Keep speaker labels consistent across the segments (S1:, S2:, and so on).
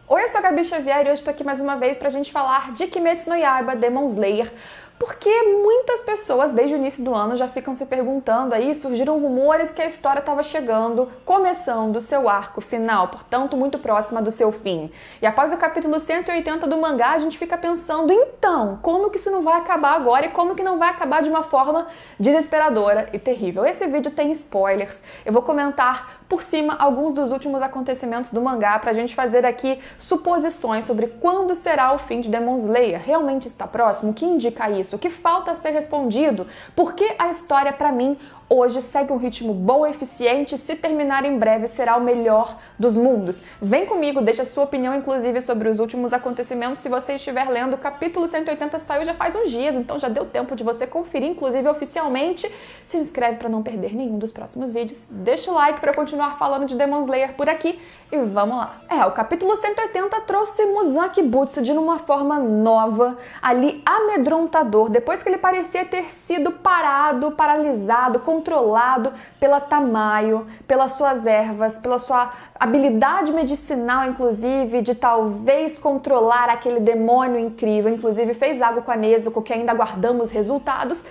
S1: Oi, eu sou a Gabi Xavier e hoje estou aqui mais uma vez pra gente falar de Kimetsu no Yaiba, Demon Slayer, porque muitas pessoas desde o início do ano já ficam se perguntando aí, surgiram rumores que a história estava chegando, começando o seu arco final, portanto muito próxima do seu fim. E após o capítulo 180 do mangá, a gente fica pensando, então, como que isso não vai acabar agora e como que não vai acabar de uma forma desesperadora e terrível. Esse vídeo tem spoilers, eu vou comentar por cima alguns dos últimos acontecimentos do mangá pra gente fazer aqui suposições sobre quando será o fim de Demon Slayer. Realmente está próximo? O que indica isso? O que falta ser respondido? Porque a história, pra mim, hoje segue um ritmo bom e eficiente, se terminar em breve será o melhor dos mundos. Vem comigo, deixa sua opinião inclusive sobre os últimos acontecimentos se você estiver lendo. O capítulo 180 saiu já faz uns dias, então já deu tempo de você conferir, inclusive oficialmente. Se inscreve para não perder nenhum dos próximos vídeos, deixa o like para continuar falando de Demon Slayer por aqui e vamos lá. O capítulo 180 trouxe Muzan Kibutsu de uma forma nova, ali amedrontador, depois que ele parecia ter sido paralisado, controlado pela Tamayo, pelas suas ervas, pela sua habilidade medicinal, inclusive, de talvez controlar aquele demônio incrível. Inclusive fez algo com a Nezuko, que ainda aguardamos resultados.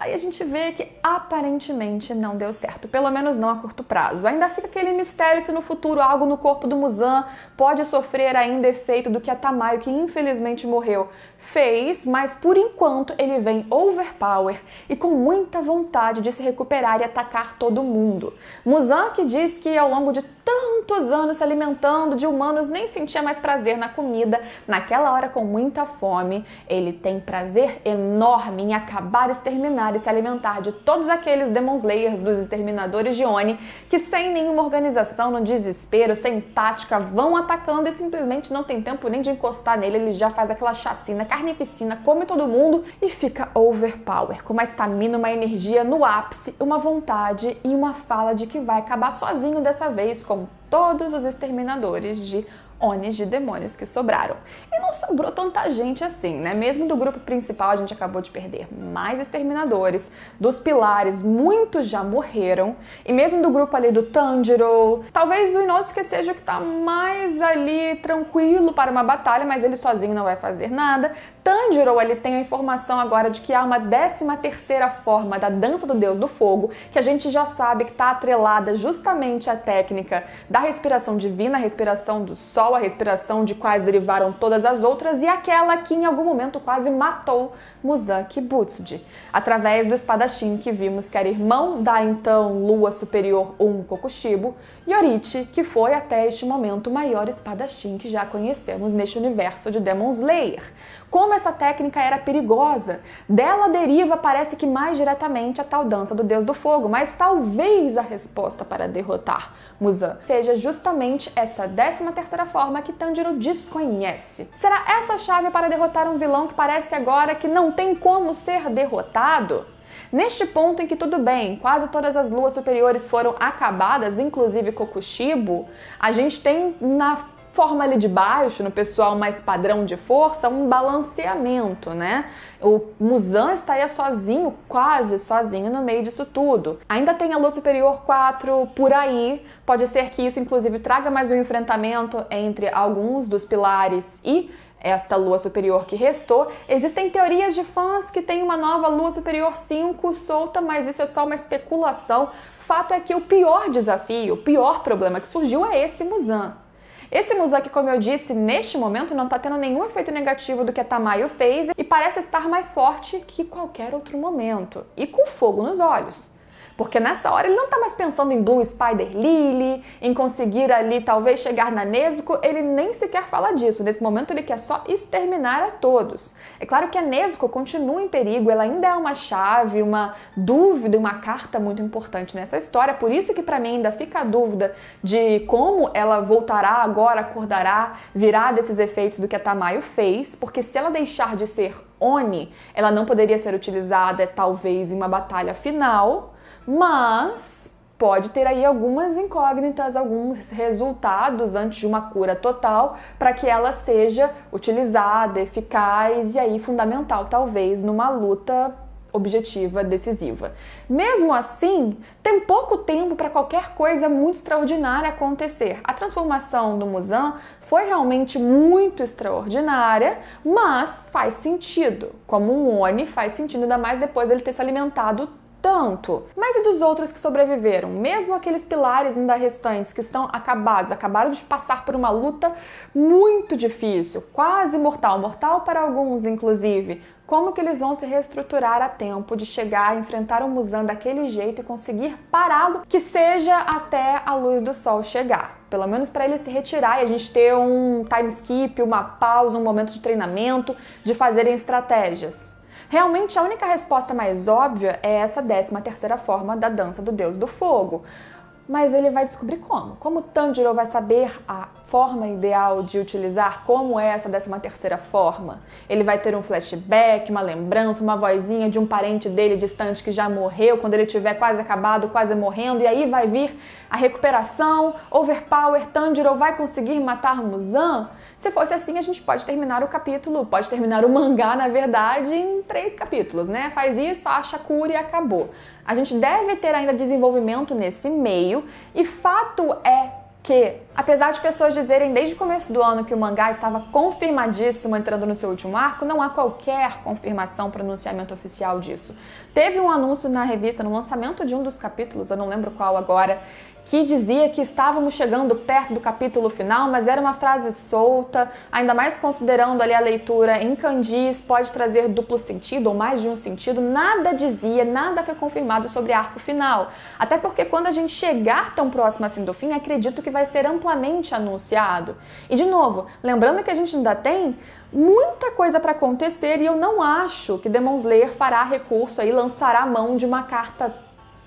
S1: Aí a gente vê que aparentemente não deu certo, pelo menos não a curto prazo. Ainda fica aquele mistério se no futuro algo no corpo do Muzan pode sofrer ainda efeito do que a Tamayo, que infelizmente morreu, fez, mas por enquanto ele vem overpower e com muita vontade de se recuperar e atacar todo mundo. Muzan, que diz que ao longo de tantos anos se alimentando de humanos nem sentia mais prazer na comida, naquela hora com muita fome, ele tem prazer enorme em acabar, exterminar e se alimentar de todos aqueles Demon Slayers dos exterminadores de Oni que sem nenhuma organização, no desespero, sem tática, vão atacando e simplesmente não tem tempo nem de encostar nele, ele já faz aquela chacina, carnificina, come todo mundo e fica overpower, com uma estamina, uma energia no ápice, uma vontade e uma fala de que vai acabar sozinho dessa vez, como todos os exterminadores de Onis, de demônios que sobraram. E não sobrou tanta gente assim, né? Mesmo do grupo principal a gente acabou de perder mais exterminadores, dos pilares muitos já morreram, e mesmo do grupo ali do Tanjiro, talvez o Inosuke seja o que tá mais ali tranquilo para uma batalha, mas ele sozinho não vai fazer nada. Tanjiro, ele tem a informação agora de que há uma 13ª forma da dança do Deus do Fogo, que a gente já sabe que está atrelada justamente à técnica da respiração divina, a respiração do sol, a respiração de quais derivaram todas as outras, e aquela que em algum momento quase matou Muzan Kibutsuji, através do espadachim que vimos que era irmão da então Lua Superior Kokushibo, Yorichi, que foi até este momento o maior espadachim que já conhecemos neste universo de Demon Slayer. Como essa técnica era perigosa, dela deriva, parece que mais diretamente, a tal dança do Deus do Fogo, mas talvez a resposta para derrotar Muzan seja justamente essa 13ª forma que Tanjiro desconhece. Será essa a chave para derrotar um vilão que parece agora que não tem como ser derrotado? Neste ponto em que tudo bem, quase todas as luas superiores foram acabadas, inclusive Kokushibo, a gente tem na forma ali de baixo, no pessoal mais padrão de força, um balanceamento, né? O Muzan estaria sozinho, quase sozinho no meio disso tudo. Ainda tem a Lua Superior 4 por aí, pode ser que isso inclusive traga mais um enfrentamento entre alguns dos pilares e esta Lua Superior que restou. Existem teorias de fãs que tem uma nova Lua Superior 5 solta, mas isso é só uma especulação. Fato é que o pior desafio, o pior problema que surgiu é esse Muzan. Esse Muzan que, como eu disse, neste momento não está tendo nenhum efeito negativo do que a Tamayo fez e parece estar mais forte que qualquer outro momento, e com fogo nos olhos. Porque nessa hora ele não tá mais pensando em Blue Spider Lily, em conseguir ali talvez chegar na Nezuko, ele nem sequer fala disso. Nesse momento ele quer só exterminar a todos. É claro que a Nezuko continua em perigo, ela ainda é uma chave, uma dúvida, uma carta muito importante nessa história, por isso que pra mim ainda fica a dúvida de como ela voltará agora, acordará, virá desses efeitos do que a Tamayo fez, porque se ela deixar de ser Oni, ela não poderia ser utilizada talvez em uma batalha final, mas pode ter aí algumas incógnitas, alguns resultados antes de uma cura total para que ela seja utilizada, eficaz e aí fundamental talvez numa luta objetiva, decisiva. Mesmo assim, tem pouco tempo para qualquer coisa muito extraordinária acontecer. A transformação do Muzan foi realmente muito extraordinária, mas faz sentido. Como um Oni, faz sentido, ainda mais depois dele ter se alimentado tanto. Mas e dos outros que sobreviveram? Mesmo aqueles pilares ainda restantes que estão acabaram de passar por uma luta muito difícil, quase mortal para alguns inclusive. Como que eles vão se reestruturar a tempo de chegar a enfrentar o Muzan daquele jeito e conseguir pará-lo, que seja até a luz do sol chegar? Pelo menos para ele se retirar e a gente ter um time skip, uma pausa, um momento de treinamento, de fazerem estratégias. Realmente, a única resposta mais óbvia é essa 13ª forma da dança do Deus do Fogo. Mas ele vai descobrir como. Como Tanjiro vai saber a forma ideal de utilizar, como é essa 13ª forma? Ele vai ter um flashback, uma lembrança, uma vozinha de um parente dele distante que já morreu, quando ele estiver quase acabado, quase morrendo, e aí vai vir a recuperação, overpower, Tanjiro vai conseguir matar Muzan? Se fosse assim, a gente pode terminar o capítulo, pode terminar o mangá, na verdade, em 3 capítulos, né? Faz isso, acha a cura e acabou. A gente deve ter ainda desenvolvimento nesse meio, e fato é que, apesar de pessoas dizerem desde o começo do ano que o mangá estava confirmadíssimo entrando no seu último arco, não há qualquer confirmação, pronunciamento oficial disso. Teve um anúncio na revista, no lançamento de um dos capítulos, eu não lembro qual agora, que dizia que estávamos chegando perto do capítulo final, mas era uma frase solta, ainda mais considerando ali a leitura em kanjis, pode trazer duplo sentido ou mais de um sentido, nada dizia, nada foi confirmado sobre arco final. Até porque quando a gente chegar tão próximo assim do fim, acredito que vai ser amplamente anunciado. E de novo, lembrando que a gente ainda tem muita coisa para acontecer e eu não acho que Demon Slayer fará recurso aí, lançará a mão de uma carta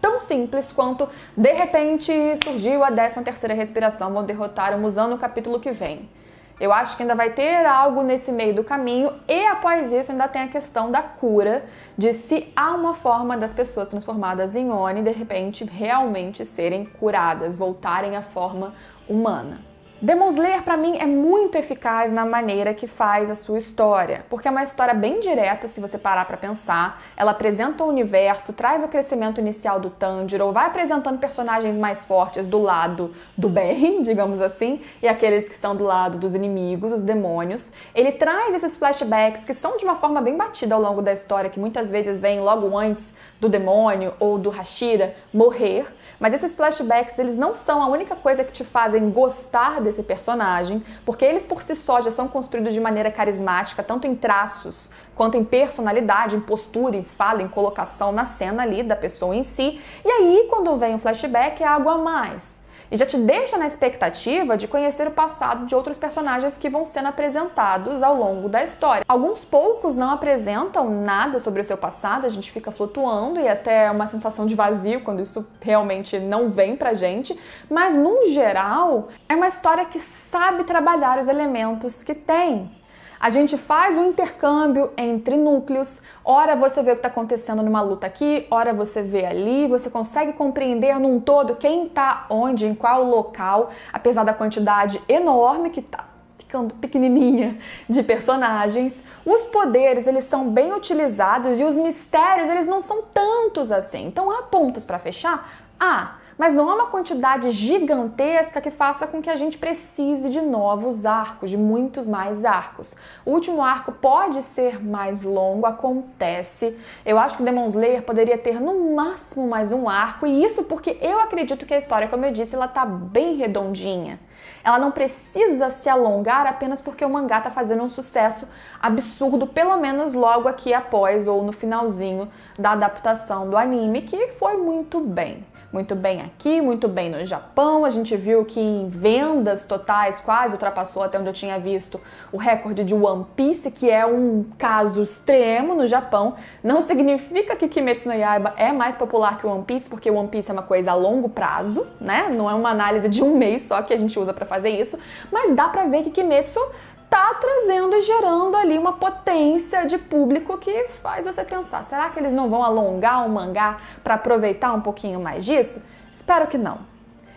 S1: tão simples quanto, de repente, surgiu a 13ª respiração, vão derrotar o Muzan no capítulo que vem. Eu acho que ainda vai ter algo nesse meio do caminho e após isso ainda tem a questão da cura, de se há uma forma das pessoas transformadas em Oni, de repente, realmente serem curadas, voltarem à forma humana. Demon Slayer, pra mim, é muito eficaz na maneira que faz a sua história, porque é uma história bem direta, se você parar pra pensar. Ela apresenta o universo, traz o crescimento inicial do Tanjiro, vai apresentando personagens mais fortes do lado do bem, digamos assim, e aqueles que são do lado dos inimigos, os demônios. Ele traz esses flashbacks que são de uma forma bem batida ao longo da história, que muitas vezes vêm logo antes do demônio ou do Hashira morrer, mas esses flashbacks, eles não são a única coisa que te fazem gostar desse personagem, porque eles por si só já são construídos de maneira carismática, tanto em traços, quanto em personalidade, em postura, em fala, em colocação na cena ali da pessoa em si. E aí, quando vem um flashback, é algo a mais. E já te deixa na expectativa de conhecer o passado de outros personagens que vão sendo apresentados ao longo da história. Alguns poucos não apresentam nada sobre o seu passado, a gente fica flutuando e até uma sensação de vazio quando isso realmente não vem pra gente, mas no geral é uma história que sabe trabalhar os elementos que tem. A gente faz um intercâmbio entre núcleos, ora você vê o que está acontecendo numa luta aqui, ora você vê ali, você consegue compreender num todo quem está onde, em qual local, apesar da quantidade enorme que está ficando pequenininha de personagens. Os poderes, eles são bem utilizados e os mistérios, eles não são tantos assim. Então há pontas para fechar? Mas não há uma quantidade gigantesca que faça com que a gente precise de novos arcos, de muitos mais arcos. O último arco pode ser mais longo, acontece. Eu acho que Demon Slayer poderia ter no máximo mais um arco, e isso porque eu acredito que a história, como eu disse, ela tá bem redondinha. Ela não precisa se alongar apenas porque o mangá tá fazendo um sucesso absurdo, pelo menos logo aqui após ou no finalzinho da adaptação do anime, que foi muito bem. Muito bem aqui, muito bem no Japão. A gente viu que em vendas totais quase ultrapassou, até onde eu tinha visto, o recorde de One Piece, que é um caso extremo no Japão. Não significa que Kimetsu no Yaiba é mais popular que One Piece, porque One Piece é uma coisa a longo prazo, né? Não é uma análise de um mês só que a gente usa pra fazer isso, mas dá pra ver que Kimetsu tá trazendo e gerando ali uma potência de público que faz você pensar, será que eles não vão alongar o mangá para aproveitar um pouquinho mais disso? Espero que não.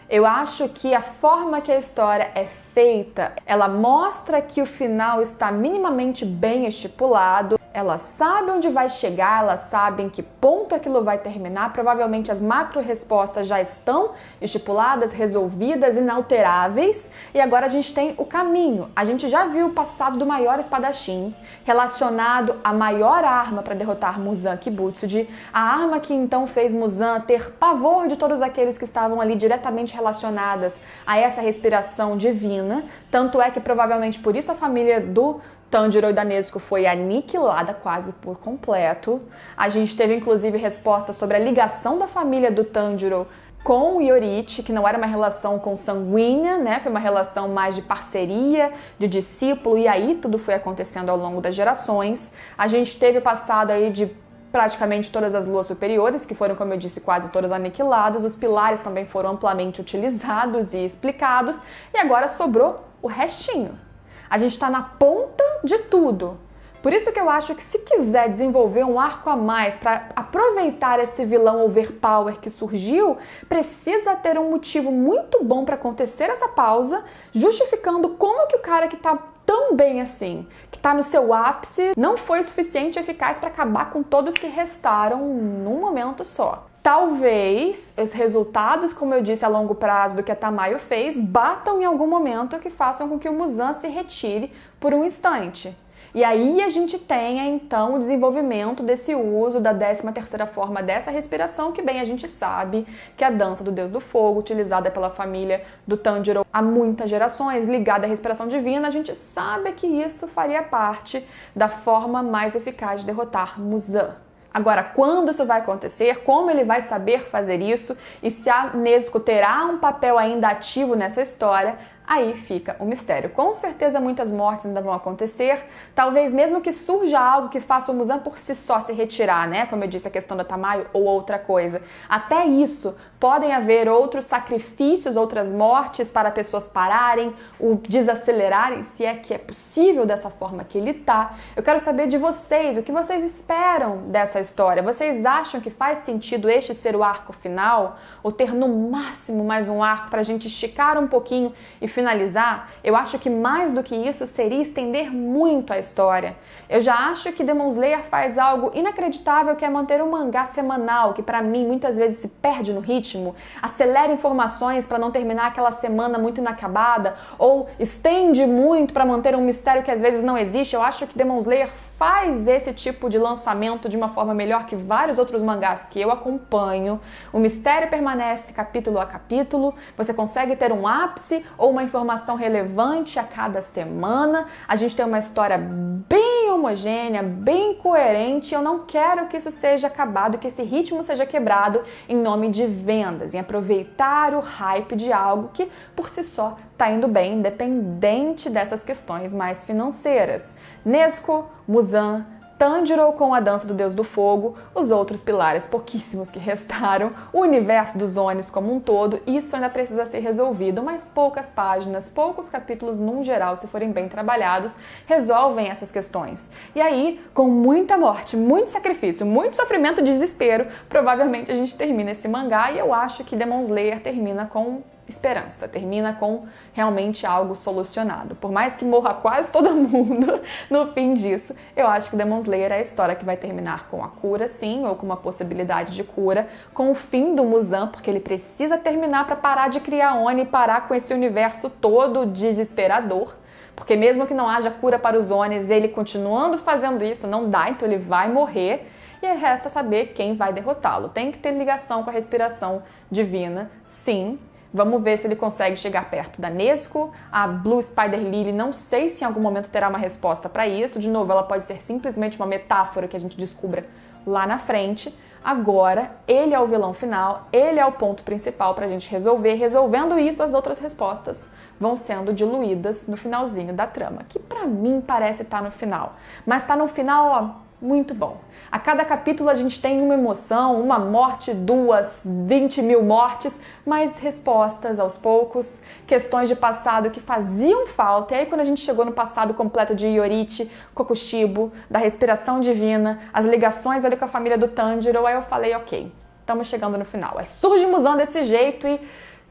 S1: Eu acho que a forma que a história é feita, ela mostra que o final está minimamente bem estipulado. Ela sabe onde vai chegar, ela sabe em que ponto aquilo vai terminar, provavelmente as macro-respostas já estão estipuladas, resolvidas, inalteráveis, e agora a gente tem o caminho. A gente já viu o passado do maior espadachim, relacionado à maior arma para derrotar Muzan Kibutsuji, a arma que então fez Muzan ter pavor de todos aqueles que estavam ali diretamente relacionadas a essa respiração divina, tanto é que provavelmente por isso a família do Tanjiro e da Nezuko foi aniquilada quase por completo. A gente teve inclusive respostas sobre a ligação da família do Tanjiro com o Yoriichi, que não era uma relação consanguínea, né? Foi uma relação mais de parceria, de discípulo, e aí tudo foi acontecendo ao longo das gerações. A gente teve o passado aí de praticamente todas as luas superiores, que foram, como eu disse, quase todas aniquiladas. Os pilares também foram amplamente utilizados e explicados, e agora sobrou o restinho. A gente está na ponta de tudo. Por isso que eu acho que se quiser desenvolver um arco a mais para aproveitar esse vilão overpower que surgiu, precisa ter um motivo muito bom para acontecer essa pausa, justificando como que o cara que está tão bem assim, que está no seu ápice, não foi suficiente eficaz para acabar com todos que restaram num momento só. Talvez os resultados, como eu disse, a longo prazo do que a Tamayo fez, batam em algum momento que façam com que o Muzan se retire por um instante. E aí a gente tenha, então, o desenvolvimento desse uso da 13ª forma dessa respiração, que bem a gente sabe que a dança do Deus do Fogo, utilizada pela família do Tanjiro há muitas gerações, ligada à respiração divina, a gente sabe que isso faria parte da forma mais eficaz de derrotar Muzan. Agora, quando isso vai acontecer, como ele vai saber fazer isso e se a Nezuko terá um papel ainda ativo nessa história, aí fica o mistério. Com certeza muitas mortes ainda vão acontecer, talvez mesmo que surja algo que faça o Muzan por si só se retirar, né? Como eu disse, a questão da Tamayo ou outra coisa. Até isso, podem haver outros sacrifícios, outras mortes para pessoas pararem, o desacelerarem, se é que é possível dessa forma que ele tá. Eu quero saber de vocês, o que vocês esperam dessa história? Vocês acham que faz sentido este ser o arco final? Ou ter no máximo mais um arco para a gente esticar um pouquinho e finalizar? Eu acho que mais do que isso seria estender muito a história. Eu já acho que Demon Slayer faz algo inacreditável, que é manter um mangá semanal, que para mim muitas vezes se perde no ritmo, acelera informações para não terminar aquela semana muito inacabada, ou estende muito para manter um mistério que às vezes não existe. Eu acho que Demon Slayer faz esse tipo de lançamento de uma forma melhor que vários outros mangás que eu acompanho. O mistério permanece capítulo a capítulo, você consegue ter um ápice ou uma informação relevante a cada semana, a gente tem uma história bem homogênea, bem coerente. Eu não quero que isso seja acabado, que esse ritmo seja quebrado em nome de vendas, em aproveitar o hype de algo que por si só tá indo bem, independente dessas questões mais financeiras. Nezuko, Muzan, Tanjiro com a dança do Deus do Fogo, os outros pilares pouquíssimos que restaram, o universo dos Onis como um todo, isso ainda precisa ser resolvido, mas poucas páginas, poucos capítulos num geral, se forem bem trabalhados, resolvem essas questões. E aí, com muita morte, muito sacrifício, muito sofrimento e desespero, provavelmente a gente termina esse mangá, e eu acho que Demon Slayer termina com esperança, termina com realmente algo solucionado. Por mais que morra quase todo mundo no fim disso, eu acho que Demon Slayer é a história que vai terminar com a cura, sim, ou com uma possibilidade de cura, com o fim do Muzan, porque ele precisa terminar para parar de criar Oni e parar com esse universo todo desesperador. Porque mesmo que não haja cura para os Onis, ele continuando fazendo isso não dá, então ele vai morrer. E aí resta saber quem vai derrotá-lo. Tem que ter ligação com a respiração divina, sim. Vamos ver se ele consegue chegar perto da Nezuko. A Blue Spider Lily, não sei se em algum momento terá uma resposta para isso. De novo, ela pode ser simplesmente uma metáfora que a gente descubra lá na frente. Agora, ele é o vilão final, ele é o ponto principal para a gente resolver. Resolvendo isso, as outras respostas vão sendo diluídas no finalzinho da trama, que para mim parece estar no final. Mas tá no final, ó, muito bom. A cada capítulo a gente tem uma emoção, uma morte, 2, 20 mil mortes, mas respostas aos poucos, questões de passado que faziam falta. E aí quando a gente chegou no passado completo de Yoriichi, Kokushibo, da respiração divina, as ligações ali com a família do Tanjiro, aí eu falei, ok, estamos chegando no final. Aí surge Muzan desse jeito e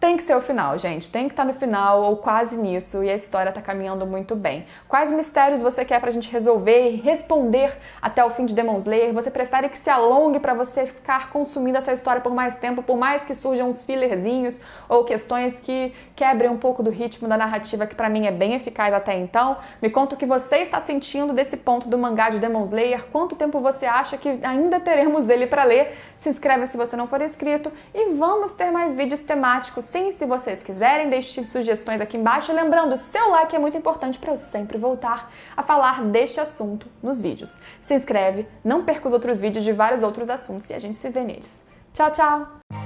S1: tem que ser o final, gente. Tem que estar no final ou quase nisso e a história tá caminhando muito bem. Quais mistérios você quer pra gente resolver e responder até o fim de Demon Slayer? Você prefere que se alongue pra você ficar consumindo essa história por mais tempo, por mais que surjam uns fillerzinhos ou questões que quebrem um pouco do ritmo da narrativa, que pra mim é bem eficaz até então? Me conta o que você está sentindo desse ponto do mangá de Demon Slayer. Quanto tempo você acha que ainda teremos ele pra ler? Se inscreve se você não for inscrito e vamos ter mais vídeos temáticos. Sim, se vocês quiserem, deixe sugestões aqui embaixo. Lembrando, seu like é muito importante para eu sempre voltar a falar deste assunto nos vídeos. Se inscreve, não perca os outros vídeos de vários outros assuntos e a gente se vê neles. Tchau, tchau!